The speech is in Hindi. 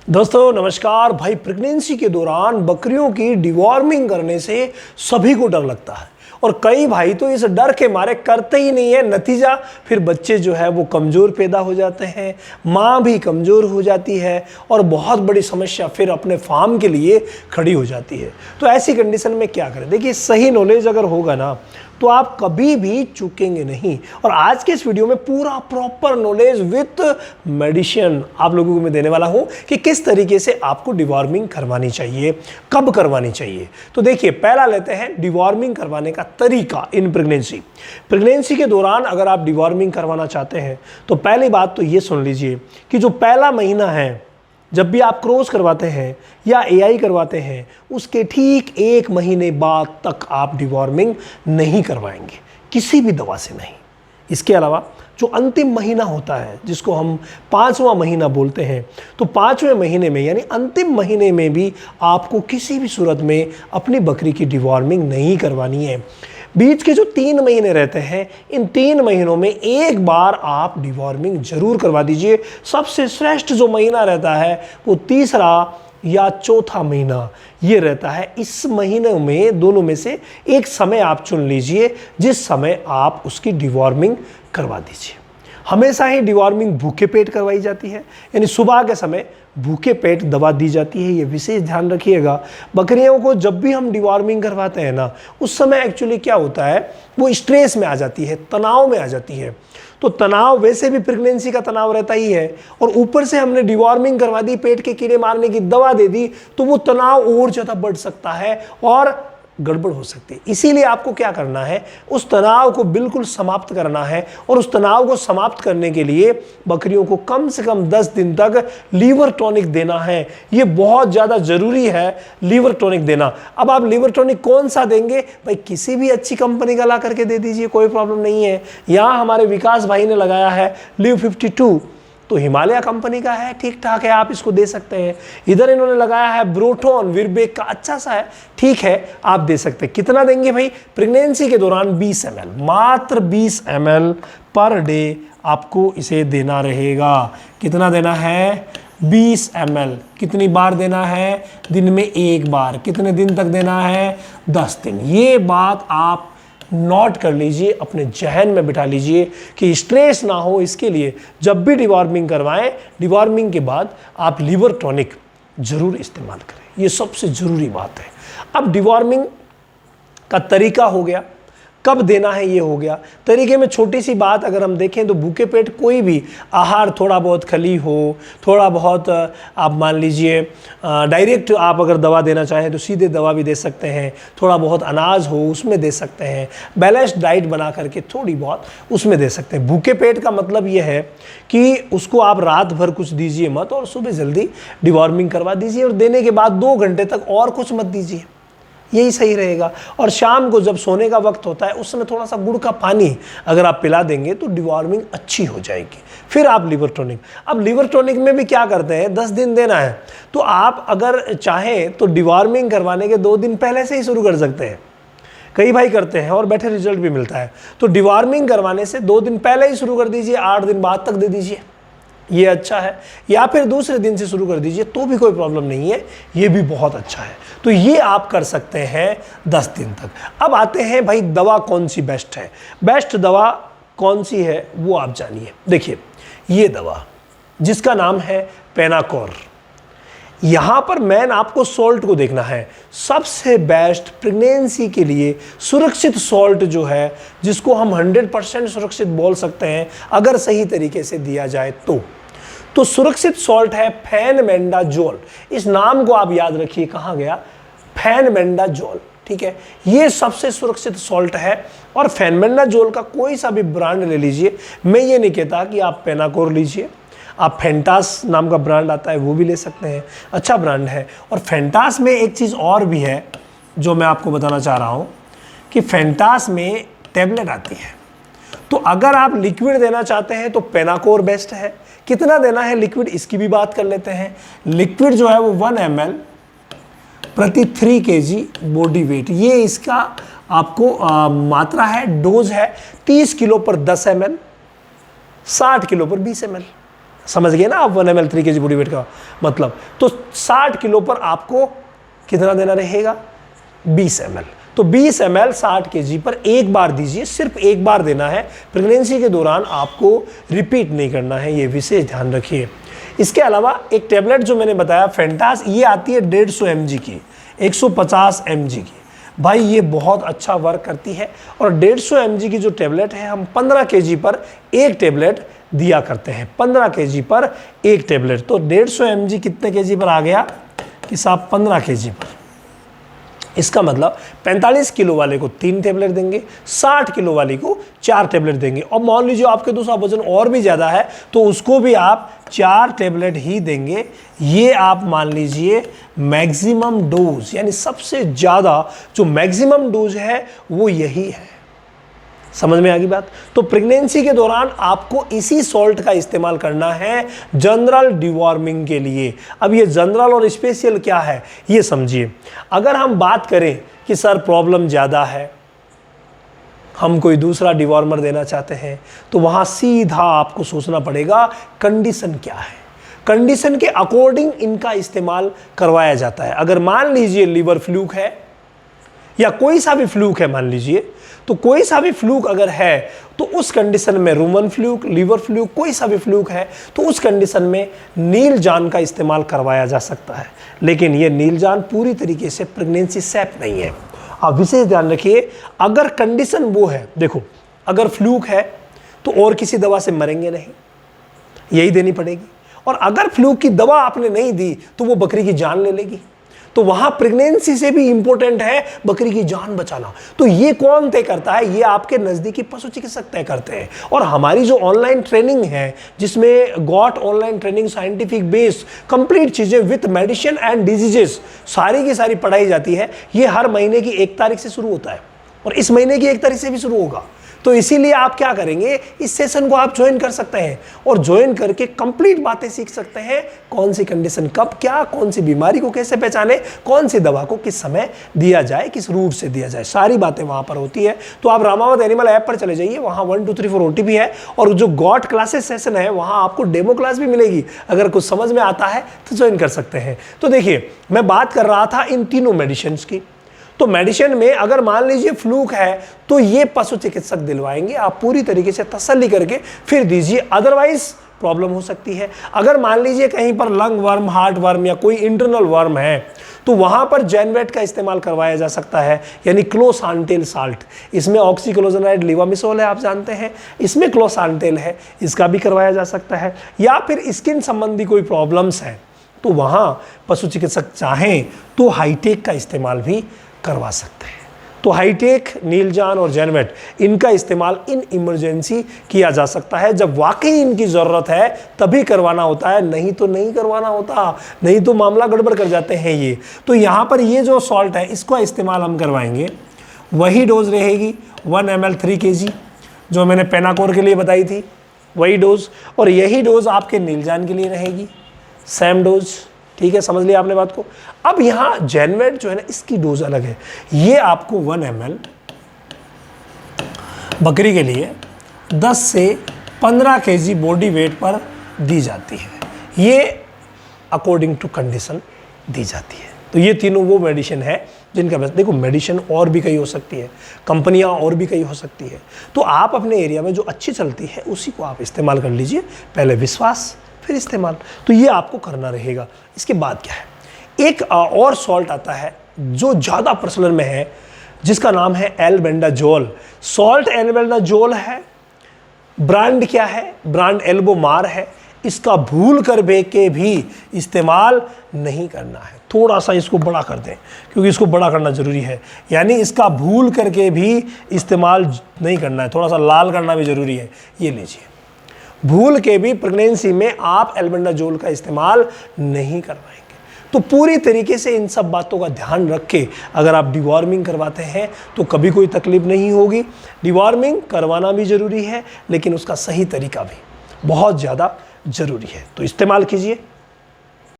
दोस्तों नमस्कार भाई। प्रेगनेंसी के दौरान बकरियों की डिवॉर्मिंग करने से सभी को डर लगता है और कई भाई तो इस डर के मारे करते ही नहीं है। नतीजा फिर बच्चे जो है वो कमज़ोर पैदा हो जाते हैं, माँ भी कमज़ोर हो जाती है और बहुत बड़ी समस्या फिर अपने फार्म के लिए खड़ी हो जाती है। तो ऐसी कंडीशन में क्या करें? देखिए, सही नॉलेज अगर होगा ना तो आप कभी भी चूकेंगे नहीं। और आज के इस वीडियो में पूरा प्रॉपर नॉलेज विथ मेडिसिन आप लोगों को मैं देने वाला हूं कि किस तरीके से आपको डिवॉर्मिंग करवानी चाहिए, कब करवानी चाहिए। तो देखिए, पहला लेते हैं डिवॉर्मिंग करवाने का तरीका इन प्रेगनेंसी के दौरान अगर आप डिवॉर्मिंग करवाना चाहते हैं तो पहली बात तो ये सुन लीजिए कि जो पहला महीना है, जब भी आप क्रॉस करवाते हैं या एआई करवाते हैं, उसके ठीक 1 महीने बाद तक आप डिवॉर्मिंग नहीं करवाएंगे, किसी भी दवा से नहीं। इसके अलावा जो अंतिम महीना होता है, जिसको हम 5वां महीना बोलते हैं, तो 5वें महीने में यानी अंतिम महीने में भी आपको किसी भी सूरत में अपनी बकरी की डिवॉर्मिंग नहीं करवानी है। बीच के जो 3 महीने रहते हैं, इन 3 महीनों में एक बार आप डिवॉर्मिंग जरूर करवा दीजिए। सबसे श्रेष्ठ जो महीना रहता है वो तीसरा या चौथा महीना ये रहता है। इस महीने में दोनों में से एक समय आप चुन लीजिए जिस समय आप उसकी डिवॉर्मिंग करवा दीजिए। हमेशा ही डिवॉर्मिंग भूखे पेट करवाई जाती है, यानी सुबह के समय भूखे पेट दवा दी जाती है। ये विशेष ध्यान रखिएगा। बकरियों को जब भी हम डिवॉर्मिंग करवाते हैं ना, उस समय एक्चुअली क्या होता है, वो स्ट्रेस में आ जाती है, तनाव में आ जाती है। तो तनाव वैसे भी प्रेगनेंसी का तनाव रहता ही है और ऊपर से हमने डिवॉर्मिंग करवा दी, पेट के कीड़े मारने की दवा दे दी, तो वो तनाव और ज़्यादा बढ़ सकता है और गड़बड़ हो सकती है। इसीलिए आपको क्या करना है, उस तनाव को बिल्कुल समाप्त करना है। और उस तनाव को समाप्त करने के लिए बकरियों को कम से कम 10 दिन तक लीवर टॉनिक देना है। ये बहुत ज़्यादा ज़रूरी है, लीवर टॉनिक देना। अब आप लीवर टॉनिक कौन सा देंगे भाई? किसी भी अच्छी कंपनी का ला करके दे दीजिए, कोई प्रॉब्लम नहीं है। यहाँ हमारे विकास भाई ने लगाया है लिव 52, तो हिमालय कंपनी का है, ठीक ठाक है, आप इसको दे सकते हैं। इधर इन्होंने लगाया है ब्रोटोन विरबेक का, अच्छा सा है, ठीक है, आप दे सकते हैं। कितना देंगे भाई? प्रेगनेंसी के दौरान 20 ml, मात्र 20 ml पर डे आपको इसे देना रहेगा। कितना देना है? 20 ml। कितनी बार देना है? दिन में 1 बार। कितने दिन तक देना है? 10 दिन। ये बात आप नोट कर लीजिए, अपने जहन में बिठा लीजिए कि स्ट्रेस ना हो। इसके लिए जब भी डिवॉर्मिंग करवाएं, डिवॉर्मिंग के बाद आप लीवर टॉनिक जरूर इस्तेमाल करें। ये सबसे ज़रूरी बात है। अब डिवॉर्मिंग का तरीका हो गया, कब देना है ये हो गया। तरीके में छोटी सी बात अगर हम देखें तो भूखे पेट कोई भी आहार, थोड़ा बहुत खली हो, थोड़ा बहुत आप मान लीजिए डायरेक्ट आप अगर दवा देना चाहें तो सीधे दवा भी दे सकते हैं। थोड़ा बहुत अनाज हो उसमें दे सकते हैं। बैलेंस्ड डाइट बना करके थोड़ी बहुत उसमें दे सकते हैं। भूखे पेट का मतलब ये है कि उसको आप रात भर कुछ दीजिए मत और सुबह जल्दी डिवॉर्मिंग करवा दीजिए और देने के बाद 2 घंटे तक और कुछ मत दीजिए, यही सही रहेगा। और शाम को जब सोने का वक्त होता है उस समय थोड़ा सा गुड़ का पानी अगर आप पिला देंगे तो डिवॉर्मिंग अच्छी हो जाएगी। फिर आप लीवर टॉनिक, अब लीवर टॉनिक में भी क्या करते हैं, 10 दिन देना है तो आप अगर चाहें तो डिवॉर्मिंग करवाने के 2 दिन पहले से ही शुरू कर सकते हैं। कई भाई करते हैं और बैठे रिजल्ट भी मिलता है। तो डिवॉर्मिंग करवाने से 2 दिन पहले ही शुरू कर दीजिए, 8 दिन बाद तक दे दीजिए, ये अच्छा है। या फिर दूसरे दिन से शुरू कर दीजिए तो भी कोई प्रॉब्लम नहीं है, ये भी बहुत अच्छा है। तो ये आप कर सकते हैं 10 दिन तक। अब आते हैं भाई, दवा कौन सी बेस्ट है? बेस्ट दवा कौन सी है वो आप जानिए। देखिए, ये दवा जिसका नाम है पेनाकोर, यहाँ पर मैन आपको सॉल्ट को देखना है। सबसे बेस्ट प्रेगनेंसी के लिए सुरक्षित सॉल्ट जो है, जिसको हम 100% सुरक्षित बोल सकते हैं अगर सही तरीके से दिया जाए तो सुरक्षित सॉल्ट है फेनमेंडाजोल। इस नाम को आप याद रखिए, कहाँ गया? फेनमेंडाजोल, ठीक है। ये सबसे सुरक्षित सॉल्ट है। और फेनमेंडाजोल का कोई सा भी ब्रांड ले लीजिए, मैं ये नहीं कहता कि आप पेनाकोर लीजिए, आप फेंटास नाम का ब्रांड आता है वो भी ले सकते हैं, अच्छा ब्रांड है। और फेंटास में एक चीज़ और भी है जो मैं आपको बताना चाह रहा हूँ कि फेंटास में टैबलेट आती है। तो अगर आप लिक्विड देना चाहते हैं तो पेनाकोर बेस्ट है। कितना देना है लिक्विड, इसकी भी बात कर लेते हैं। लिक्विड जो है वो 1 ml प्रति 3 kg बॉडी वेट, ये इसका आपको मात्रा है, डोज है। 30 किलो पर 10 ml, 60 किलो पर 20 ml। समझ गए ना आप 1 ml 3 kg बॉडी वेट का मतलब। तो 60 किलो पर आपको कितना देना रहेगा, 20 ml। तो 20 ml 60 kg पर एक बार दीजिए, सिर्फ एक बार देना है। प्रेगनेंसी के दौरान आपको रिपीट नहीं करना है, ये विशेष ध्यान रखिए। इसके अलावा एक टेबलेट जो मैंने बताया फेंटास, ये आती है 150 mg की, 150 mg की। भाई ये बहुत अच्छा वर्क करती है और 150 mg की जो टेबलेट है हम 15 kg पर एक टेबलेट दिया करते हैं, 15 kg पर एक टेबलेट। तो 150 mg कितने kg पर आ गया कि साहब 15 kg पर। इसका मतलब 45 किलो वाले को 3 टेबलेट देंगे, 60 किलो वाले को 4 टेबलेट देंगे। और मान लीजिए आपके दूसरा वजन और भी ज़्यादा है तो उसको भी आप 4 टेबलेट ही देंगे। ये आप मान लीजिए मैक्सिमम डोज, यानी सबसे ज़्यादा जो मैक्सिमम डोज है वो यही है। समझ में आ गई बात। तो प्रेगनेंसी के दौरान आपको इसी सॉल्ट का इस्तेमाल करना है जनरल डिवॉर्मिंग के लिए। अब ये जनरल और स्पेशल क्या है ये समझिए। अगर हम बात करें कि सर प्रॉब्लम ज़्यादा है, हम कोई दूसरा डिवॉर्मर देना चाहते हैं, तो वहाँ सीधा आपको सोचना पड़ेगा कंडीशन क्या है, कंडीशन के अकॉर्डिंग इनका इस्तेमाल करवाया जाता है। अगर मान लीजिए लीवर फ्लूक है या कोई सा भी फ्लूक है, मान लीजिए तो कोई सा भी फ्लूक अगर है तो उस कंडीशन में रूमन फ्लूक, लीवर फ्लूक, कोई सा भी फ्लूक है तो उस कंडीशन में नील जान का इस्तेमाल करवाया जा सकता है। लेकिन ये नील जान पूरी तरीके से प्रेगनेंसी सेफ नहीं है। आप विशेष ध्यान रखिए, अगर कंडीशन वो है, देखो अगर फ्लूक है तो और किसी दवा से मरेंगे नहीं, यही देनी पड़ेगी। और अगर फ्लूक की दवा आपने नहीं दी तो वो बकरी की जान ले लेगी। तो वहां प्रेगनेंसी से भी इंपॉर्टेंट है बकरी की जान बचाना। तो ये कौन तय करता है, ये आपके नजदीकी पशु चिकित्सक तय करते हैं। और हमारी जो ऑनलाइन ट्रेनिंग है, जिसमें got online training scientific based complete चीजें विथ मेडिसिन एंड डिजीजेस सारी की सारी पढ़ाई जाती है, ये हर महीने की 1 तारीख से शुरू होता है और इस महीने की 1 तारीख से भी शुरू होगा। तो इसीलिए आप क्या करेंगे, इस सेशन को आप ज्वाइन कर सकते हैं और ज्वाइन करके कंप्लीट बातें सीख सकते हैं। कौन सी कंडीशन कब क्या, कौन सी बीमारी को कैसे पहचाने, कौन सी दवा को किस समय दिया जाए, किस रूट से दिया जाए, सारी बातें वहां पर होती है। तो आप रामावत एनिमल ऐप पर चले जाइए, वहां 1 2 3 4 OTP है और जो गॉट क्लासेस सेशन है वहां आपको डेमो क्लास भी मिलेगी। अगर कुछ समझ में आता है तो ज्वाइन कर सकते हैं। तो देखिए मैं बात कर रहा था इन तीनों मेडिसिन की। तो मेडिसिन में अगर मान लीजिए फ्लूक है तो ये पशु चिकित्सक दिलवाएंगे, आप पूरी तरीके से तसल्ली करके फिर दीजिए, अदरवाइज प्रॉब्लम हो सकती है। अगर मान लीजिए कहीं पर लंग वर्म, हार्ट वर्म या कोई इंटरनल वर्म है तो वहां पर जैनवेट का इस्तेमाल करवाया जा सकता है, यानी क्लोसांटेल साल्ट। इसमें ऑक्सीक्लोजनाइड लिवामिसोल है, आप जानते हैं, इसमें क्लोसांटेल है, इसका भी करवाया जा सकता है। या फिर स्किन संबंधी कोई प्रॉब्लम्स है तो वहां पशु चिकित्सक चाहें तो हाईटेक का इस्तेमाल भी करवा सकते हैं। तो हाईटेक, नीलजान और जैनवेट, इनका इस्तेमाल इन इमरजेंसी किया जा सकता है। जब वाकई इनकी ज़रूरत है तभी करवाना होता है, नहीं तो नहीं करवाना होता, नहीं तो मामला गड़बड़ कर जाते हैं ये। तो यहाँ पर ये जो सॉल्ट है इसका इस्तेमाल हम करवाएंगे, वही डोज रहेगी 1 ml 3 kg जो मैंने पेनाकोर के लिए बताई थी, वही डोज। और यही डोज आपके नीलजान के लिए रहेगी, सेम डोज। ठीक है, समझ लिया आपने बात को। अब यहां जैनवेट जो है ना, इसकी डोज अलग है। ये आपको 1 ml बकरी के लिए 10 से 15 kg बॉडी वेट पर दी जाती है। ये अकॉर्डिंग टू कंडीशन दी जाती है। तो ये तीनों वो मेडिसिन है जिनका बस, देखो मेडिसिन और भी कई हो सकती है, कंपनियां और भी कई हो सकती है। तो आप अपने एरिया में जो अच्छी चलती है उसी को आप इस्तेमाल कर लीजिए, पहले विश्वास फिर इस्तेमाल। तो ये आपको करना रहेगा। इसके बाद क्या है, एक और सॉल्ट आता है जो ज़्यादा प्रचलन में है, जिसका नाम है एल्बेंडाजोल। सॉल्ट एल्बेंडाजोल है, ब्रांड क्या है, ब्रांड एल्बोमार है। इसका भूल कर के भी इस्तेमाल नहीं करना है। थोड़ा सा इसको बड़ा कर दें क्योंकि इसको बड़ा करना ज़रूरी है, यानी इसका भूल करके भी इस्तेमाल नहीं करना है, थोड़ा सा लाल करना भी ज़रूरी है। ये लीजिए, भूल के भी प्रेगनेंसी में आप एल्बेंडाजोल का इस्तेमाल नहीं करवाएंगे। तो पूरी तरीके से इन सब बातों का ध्यान रख के अगर आप डिवॉर्मिंग करवाते हैं तो कभी कोई तकलीफ नहीं होगी। डिवॉर्मिंग करवाना भी ज़रूरी है लेकिन उसका सही तरीका भी बहुत ज़्यादा ज़रूरी है। तो इस्तेमाल कीजिए।